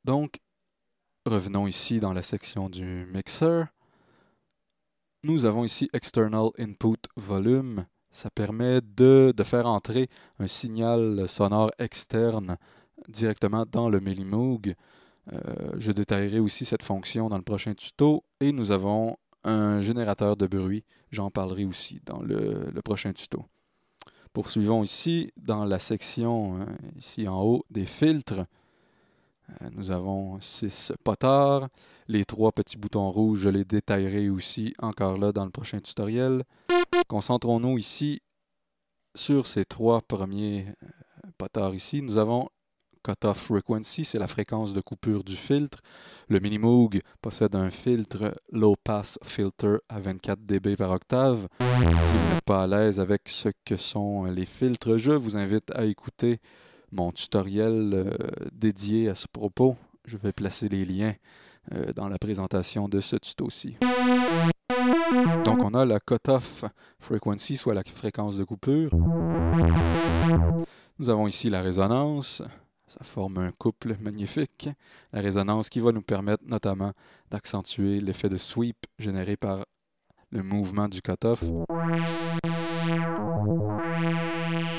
Donc, revenons ici dans la section du mixer. Nous avons ici External Input Volume. Ça permet de faire entrer un signal sonore externe directement dans le Millimoog. Je détaillerai aussi cette fonction dans le prochain tuto. Et nous avons un générateur de bruit. J'en parlerai aussi dans le prochain tuto. Poursuivons ici dans la section, ici en haut, des filtres. Nous avons 6 potards. Les 3 petits boutons rouges, je les détaillerai aussi encore là dans le prochain tutoriel. Concentrons-nous ici sur ces 3 premiers potards ici. Nous avons Cutoff Frequency, c'est la fréquence de coupure du filtre. Le Minimoog possède un filtre Low Pass Filter à 24 dB par octave. Si vous n'êtes pas à l'aise avec ce que sont les filtres, je vous invite à écouter mon tutoriel dédié à ce propos. Je vais placer les liens dans la présentation de ce tuto-ci. Donc on a la Cutoff Frequency, soit la fréquence de coupure. Nous avons ici la résonance. Ça forme un couple magnifique. La résonance qui va nous permettre notamment d'accentuer l'effet de sweep généré par le mouvement du cutoff.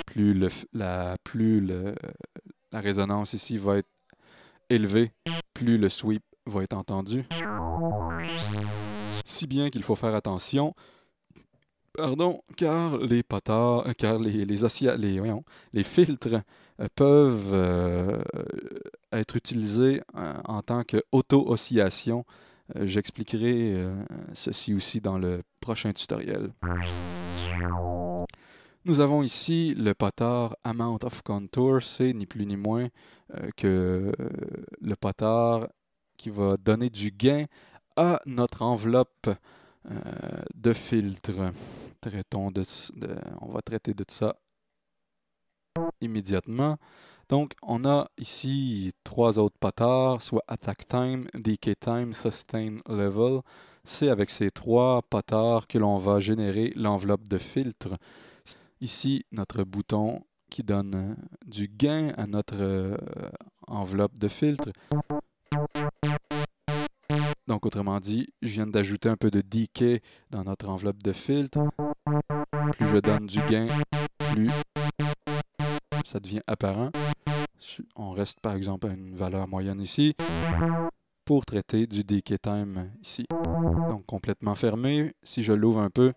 Plus la résonance ici va être élevée, plus le sweep va être entendu. Si bien qu'il faut faire attention, car les potards, car les filtres peuvent être utilisés en tant qu'auto-oscillation. J'expliquerai ceci aussi dans le prochain tutoriel. Nous avons ici le potard Amount of Contour, c'est ni plus ni moins que le potard qui va donner du gain à notre enveloppe de filtre. On va traiter de ça immédiatement. Donc, on a ici 3 autres potards, soit Attack Time, Decay Time, Sustain Level. C'est avec ces 3 potards que l'on va générer l'enveloppe de filtre. Ici, notre bouton qui donne du gain à notre enveloppe de filtre. Donc, autrement dit, je viens d'ajouter un peu de decay dans notre enveloppe de filtre. Plus je donne du gain, plus ça devient apparent. On reste par exemple à une valeur moyenne ici pour traiter du decay time ici. Donc complètement fermé. Si je l'ouvre un peu,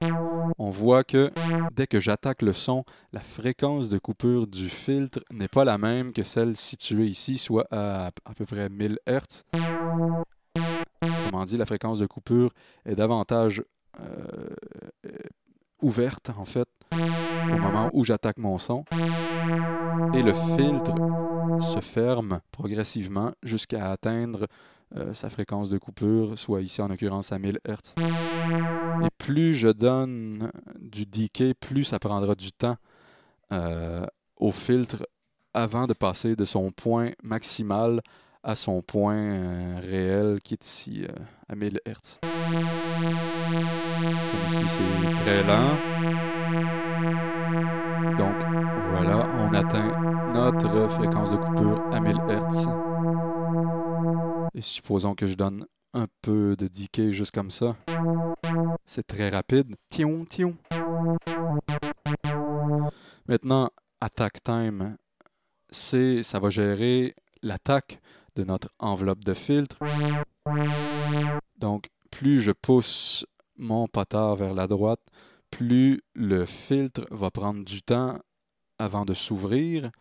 on voit que dès que j'attaque le son, la fréquence de coupure du filtre n'est pas la même que celle située ici, soit à peu près 1000 Hz. Autrement dit, la fréquence de coupure est davantage ouverte en fait au moment où j'attaque mon son. Et le filtre se ferme progressivement jusqu'à atteindre sa fréquence de coupure, soit ici en l'occurrence à 1000 Hz. Et plus je donne du decay, plus ça prendra du temps au filtre avant de passer de son point maximal à son point réel qui est ici à 1000 Hz. Comme ici, c'est très lent. Donc voilà, on atteint notre fréquence de coupure à 1000 Hz. Et supposons que je donne un peu de decay juste comme ça. C'est très rapide. Tiong, tiong. Maintenant, attack time, ça va gérer l'attaque de notre enveloppe de filtre. Donc, plus je pousse mon potard vers la droite, plus le filtre va prendre du temps avant de s'ouvrir.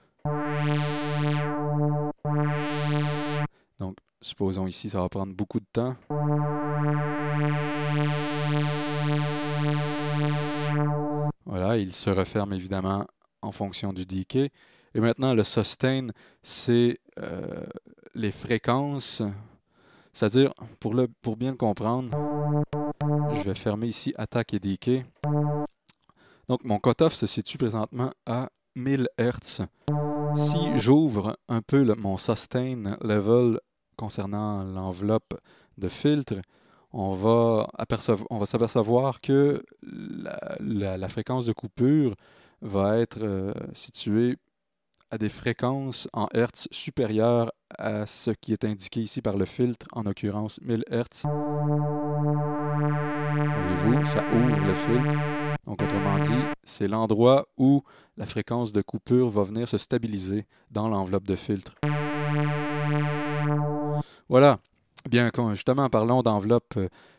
Donc, supposons ici, ça va prendre beaucoup de temps. Voilà, il se referme évidemment en fonction du decay. Et maintenant, le sustain, c'est les fréquences. C'est-à-dire, pour bien le comprendre, je vais fermer ici attaque et decay. Donc, mon cutoff se situe présentement à 1000 Hz. Si j'ouvre un peu mon sustain level concernant l'enveloppe de filtre, on va s'apercevoir que la fréquence de coupure va être située à des fréquences en Hertz supérieures à ce qui est indiqué ici par le filtre, en l'occurrence 1000 Hertz. Voyez-vous, ça ouvre le filtre. Donc, autrement dit, c'est l'endroit où la fréquence de coupure va venir se stabiliser dans l'enveloppe de filtre. Voilà. Bien, justement, parlons d'enveloppe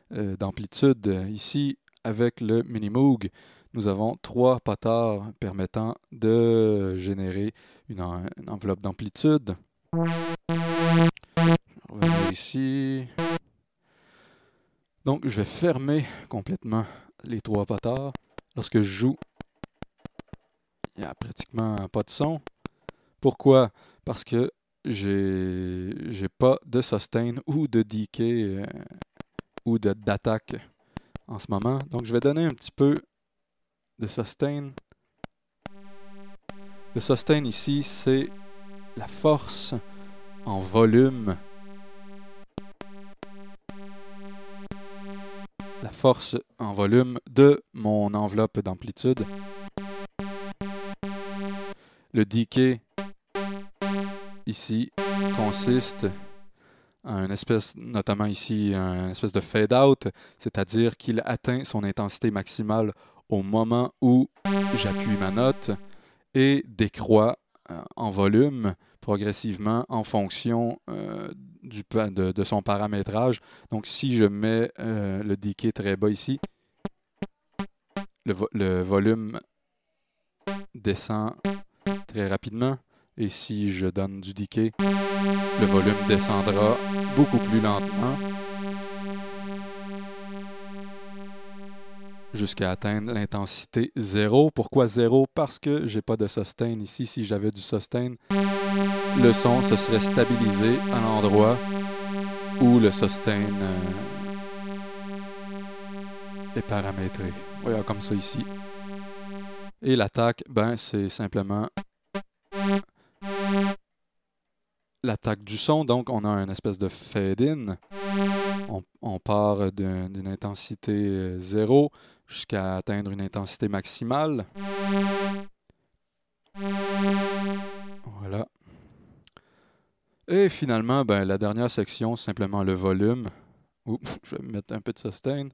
d'amplitude. Ici, avec le Minimoog, nous avons 3 potards permettant de générer une enveloppe d'amplitude. Je vais revenir ici. Donc, je vais fermer complètement les 3 potards. Lorsque je joue, il n'y a pratiquement pas de son. Pourquoi? Parce que j'ai pas de sustain ou de decay ou d'attaque en ce moment. Donc, je vais donner un petit peu de sustain. Le sustain ici, c'est la force en volume. La force en volume de mon enveloppe d'amplitude. Le decay ici consiste en une espèce, notamment ici, une espèce de fade-out, c'est-à-dire qu'il atteint son intensité maximale au moment où j'appuie ma note et décroît en volume progressivement en fonction de son paramétrage. Donc, si je mets le decay très bas ici, le volume descend très rapidement. Et si je donne du decay, le volume descendra beaucoup plus lentement jusqu'à atteindre l'intensité 0. Pourquoi 0? Parce que j'ai pas de sustain ici. Si j'avais du sustain, le son se serait stabilisé à l'endroit où le sustain est paramétré. Voilà, comme ça ici. Et l'attaque, ben, c'est simplement l'attaque du son. Donc, on a une espèce de fade-in. On part d'une intensité 0 jusqu'à atteindre une intensité maximale. Voilà. Et finalement, ben, la dernière section, c'est simplement le volume. Oups, je vais mettre un peu de sustain.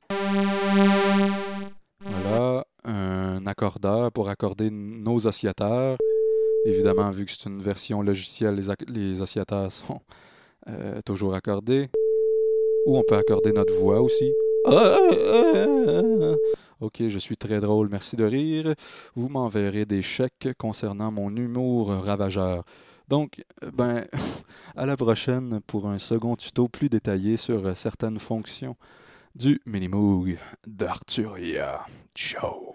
Voilà, un accordeur pour accorder nos oscillateurs. Évidemment, vu que c'est une version logicielle, les oscillateurs sont toujours accordés. Ou on peut accorder notre voix aussi. Ok, je suis très drôle, merci de rire. Vous m'enverrez des chèques concernant mon humour ravageur. Donc, ben, à la prochaine pour un second tuto plus détaillé sur certaines fonctions du Minimoog d'Arturia. Ciao!